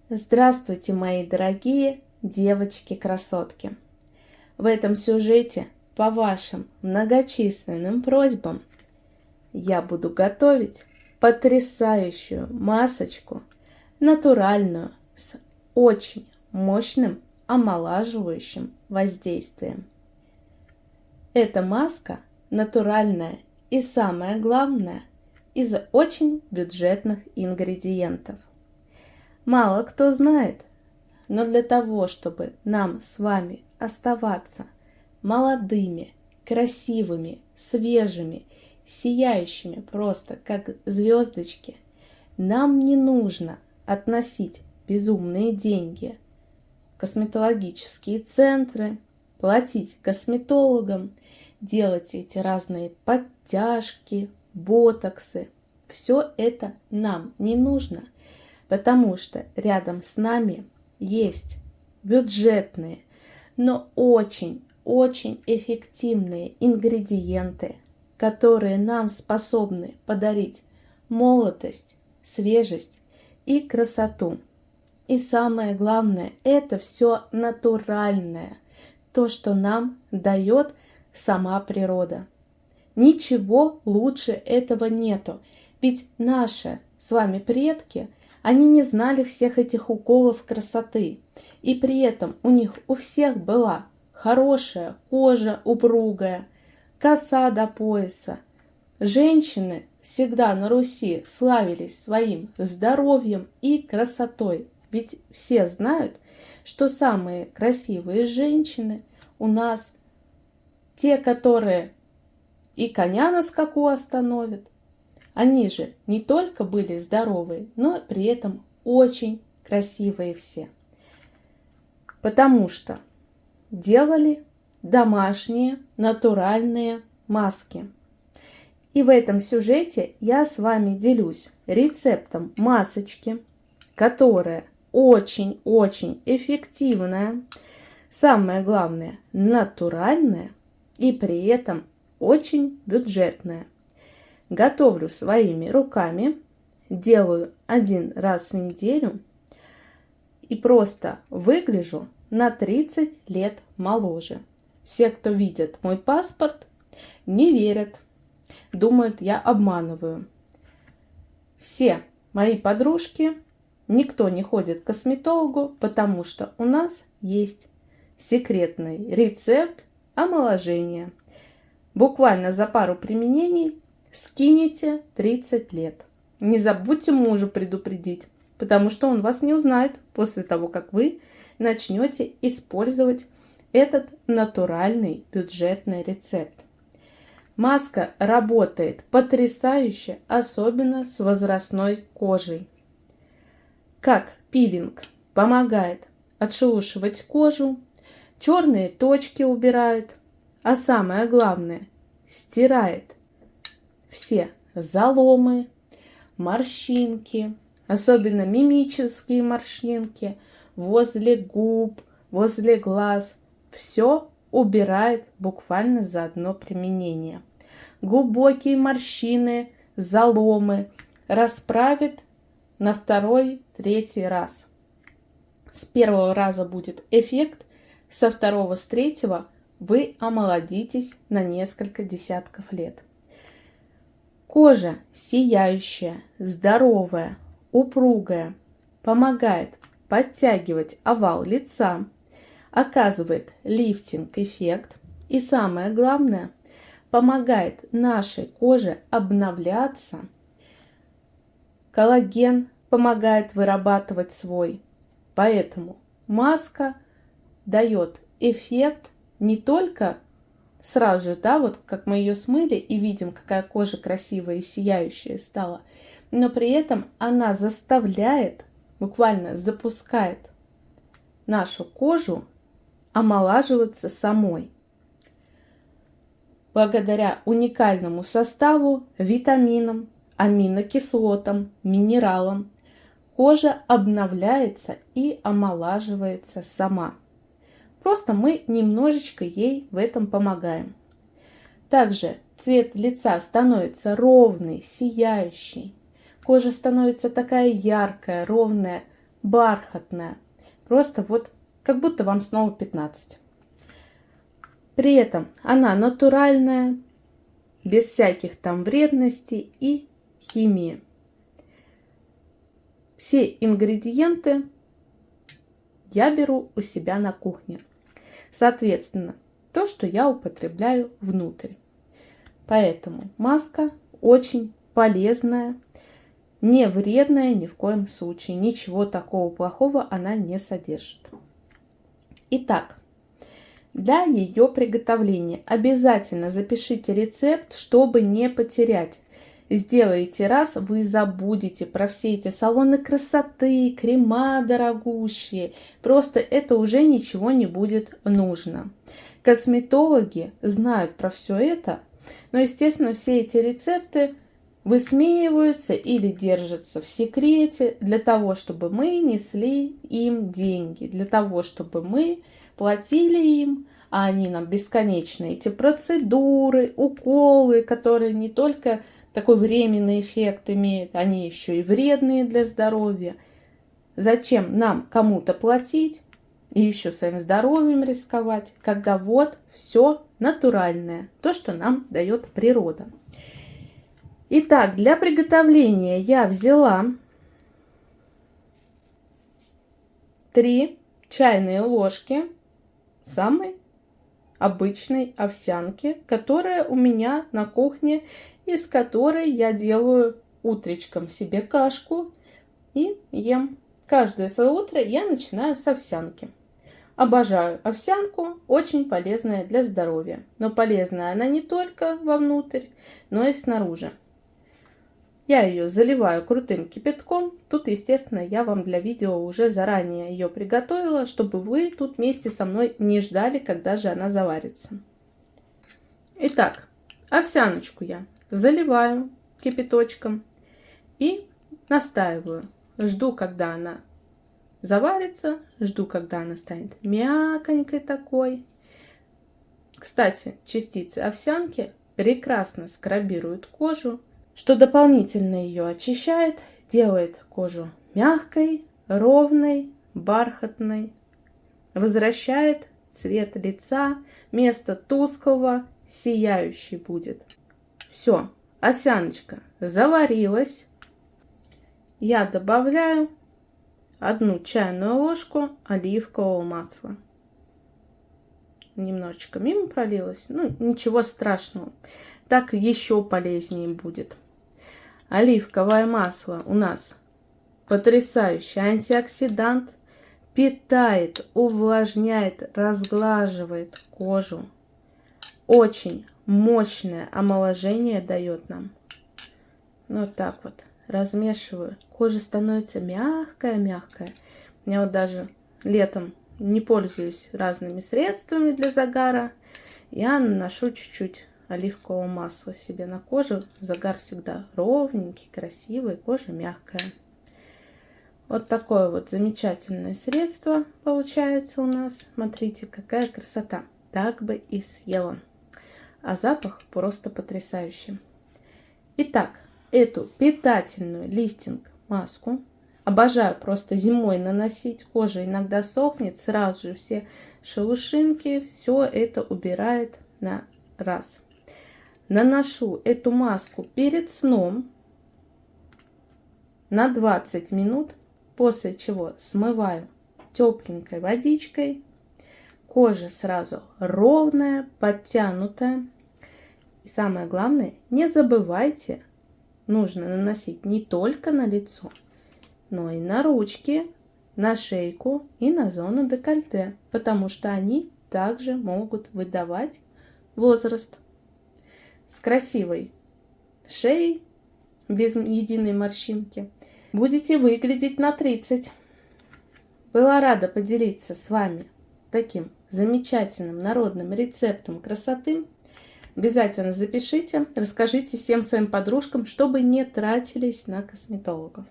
Здравствуйте, мои дорогие девочки-красотки! В этом сюжете по вашим многочисленным просьбам я буду готовить потрясающую масочку, натуральную, с очень мощным омолаживающим воздействием. Эта маска натуральная и, самое главное, из очень бюджетных ингредиентов. Мало кто знает, но для того, чтобы нам с вами оставаться молодыми, красивыми, свежими, сияющими просто как звездочки, нам не нужно относить безумные деньги в косметологические центры, платить косметологам, делать эти разные подтяжки, ботоксы. Все это нам не нужно. Потому что рядом с нами есть бюджетные, но очень эффективные ингредиенты, которые нам способны подарить молодость, свежесть и красоту. И самое главное, это все натуральное, то, что нам дает сама природа. Ничего лучше этого нету, ведь наши с вами предки – они не знали всех этих уколов красоты, и при этом у них у всех была хорошая кожа упругая, коса до пояса. Женщины всегда на Руси славились своим здоровьем и красотой, ведь все знают, что самые красивые женщины у нас те, которые и коня на скаку остановят. Они же не только были здоровые, но при этом очень красивые все. Потому что делали домашние натуральные маски. И в этом сюжете я с вами делюсь рецептом масочки, которая очень эффективная, самое главное, натуральная и при этом очень бюджетная. Готовлю своими руками, делаю 1 раз в неделю и просто выгляжу на 30 лет моложе. Все, кто видит мой паспорт, не верят, думают, я обманываю. Все мои подружки, никто не ходит к косметологу, потому что у нас есть секретный рецепт омоложения. Буквально за пару применений скинете 30 лет. Не забудьте мужу предупредить, потому что он вас не узнает после того, как вы начнете использовать этот натуральный бюджетный рецепт. Маска работает потрясающе, особенно с возрастной кожей. Как пилинг помогает отшелушивать кожу, черные точки убирает, а самое главное, стирает все заломы, морщинки, особенно мимические морщинки возле губ, возле глаз. Все убирает буквально за одно применение. Глубокие морщины, заломы расправит на 2-3 раз. С 1-го раза будет эффект, со 2-го, с 3-го вы омолодитесь на несколько десятков лет. Кожа сияющая, здоровая, упругая, помогает подтягивать овал лица, оказывает лифтинг-эффект и, самое главное, помогает нашей коже обновляться. Коллаген помогает вырабатывать свой. Поэтому маска дает эффект не только сразу же, да, вот как мы ее смыли и видим, какая кожа красивая и сияющая стала, но при этом она заставляет, буквально запускает нашу кожу омолаживаться самой. Благодаря уникальному составу, витаминам, аминокислотам, минералам, кожа обновляется и омолаживается сама. Просто мы немножечко ей в этом помогаем. Также цвет лица становится ровный, сияющий. Кожа становится такая яркая, ровная, бархатная. Просто вот как будто вам снова 15. При этом она натуральная, без всяких там вредностей и химии. Все ингредиенты я беру у себя на кухне. Соответственно, то, что я употребляю внутрь. Поэтому маска очень полезная, не вредная ни в коем случае. Ничего такого плохого она не содержит. Итак, для ее приготовления обязательно запишите рецепт, чтобы не потерять. Сделаете раз, вы забудете про все эти салоны красоты, крема дорогущие. Просто это уже ничего не будет нужно. Косметологи знают про все это, но, естественно, все эти рецепты высмеиваются или держатся в секрете для того, чтобы мы несли им деньги, для того, чтобы мы платили им, а они нам бесконечно эти процедуры, уколы, которые не только такой временный эффект имеют, они еще и вредные для здоровья. Зачем нам кому-то платить и еще своим здоровьем рисковать, когда вот все натуральное, то, что нам дает природа. Итак, для приготовления я взяла 3 чайные ложки самой обычной овсянки, которая у меня на кухне, из которой я делаю утречком себе кашку и ем. Каждое свое утро я начинаю с овсянки. Обожаю овсянку, очень полезная для здоровья. Но полезная она не только вовнутрь, но и снаружи. Я ее заливаю крутым кипятком. Тут, естественно, я вам для видео уже заранее ее приготовила, чтобы вы тут вместе со мной не ждали, когда же она заварится. Итак, овсяночку я заливаю кипяточком и настаиваю. Жду, когда она заварится, жду, когда она станет мяконькой такой. Кстати, частицы овсянки прекрасно скрабируют кожу, что дополнительно ее очищает, делает кожу мягкой, ровной, бархатной, возвращает цвет лица, вместо тусклого сияющий будет. Все, овсяночка заварилась. Я добавляю 1 чайную ложку оливкового масла. Немножечко мимо пролилось, ну ничего страшного, так еще полезнее будет. Оливковое масло у нас потрясающий антиоксидант, питает, увлажняет, разглаживает кожу. Очень мощное омоложение дает нам. Вот так вот размешиваю. Кожа становится мягкая-мягкая. Я вот даже летом не пользуюсь разными средствами для загара. Я наношу чуть-чуть оливкового масла себе на кожу. Загар всегда ровненький, красивый, кожа мягкая. Вот такое вот замечательное средство получается у нас. Смотрите, какая красота. Так бы и съела. А запах просто потрясающий. Итак, эту питательную лифтинг-маску обожаю просто зимой наносить. Кожа иногда сохнет, сразу же все шелушинки, все это убирает на раз. Наношу эту маску перед сном на 20 минут, после чего смываю тепленькой водичкой. Кожа сразу ровная, подтянутая. И самое главное, не забывайте, нужно наносить не только на лицо, но и на ручки, на шейку и на зону декольте, потому что они также могут выдавать возраст. С красивой шеей, без единой морщинки, будете выглядеть на 30. Была рада поделиться с вами таким замечательным народным рецептом красоты. Обязательно запишите, расскажите всем своим подружкам, чтобы не тратились на косметологов.